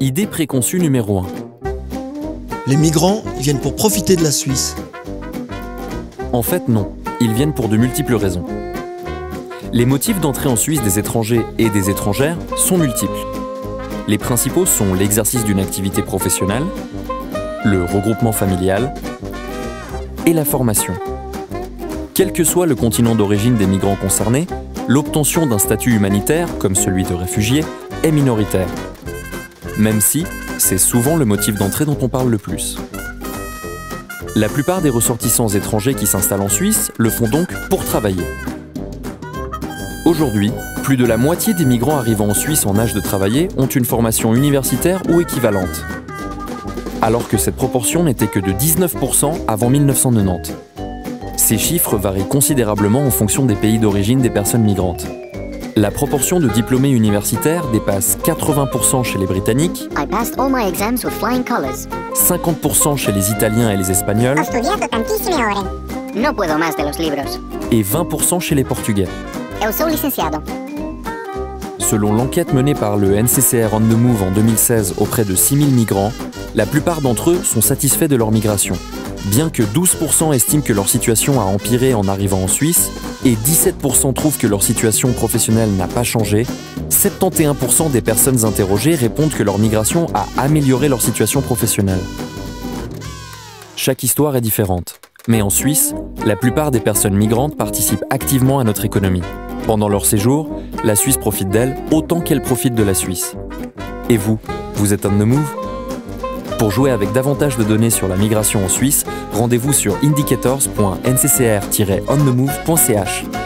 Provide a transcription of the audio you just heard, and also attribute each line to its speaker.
Speaker 1: Idée préconçue numéro 1.
Speaker 2: Les migrants viennent pour profiter de la Suisse.
Speaker 1: En fait, non. Ils viennent pour de multiples raisons. Les motifs d'entrée en Suisse des étrangers et des étrangères sont multiples. Les principaux sont l'exercice d'une activité professionnelle, le regroupement familial et la formation. Quel que soit le continent d'origine des migrants concernés, l'obtention d'un statut humanitaire, comme celui de réfugié, est minoritaire. Même si c'est souvent le motif d'entrée dont on parle le plus. La plupart des ressortissants étrangers qui s'installent en Suisse le font donc pour travailler. Aujourd'hui, plus de la moitié des migrants arrivant en Suisse en âge de travailler ont une formation universitaire ou équivalente, alors que cette proportion n'était que de 19% avant 1990. Ces chiffres varient considérablement en fonction des pays d'origine des personnes migrantes. La proportion de diplômés universitaires dépasse 80% chez les Britanniques, 50% chez les Italiens et les Espagnols, et 20% chez les Portugais. Selon l'enquête menée par le NCCR On the Move en 2016 auprès de 6000 migrants, la plupart d'entre eux sont satisfaits de leur migration. Bien que 12% estiment que leur situation a empiré en arrivant en Suisse et 17% trouvent que leur situation professionnelle n'a pas changé, 71% des personnes interrogées répondent que leur migration a amélioré leur situation professionnelle. Chaque histoire est différente, mais en Suisse, la plupart des personnes migrantes participent activement à notre économie. Pendant leur séjour, la Suisse profite d'elles autant qu'elle profite de la Suisse. Et vous, vous êtes on the move ? Pour jouer avec davantage de données sur la migration en Suisse, rendez-vous sur indicators.nccr-onthemove.ch.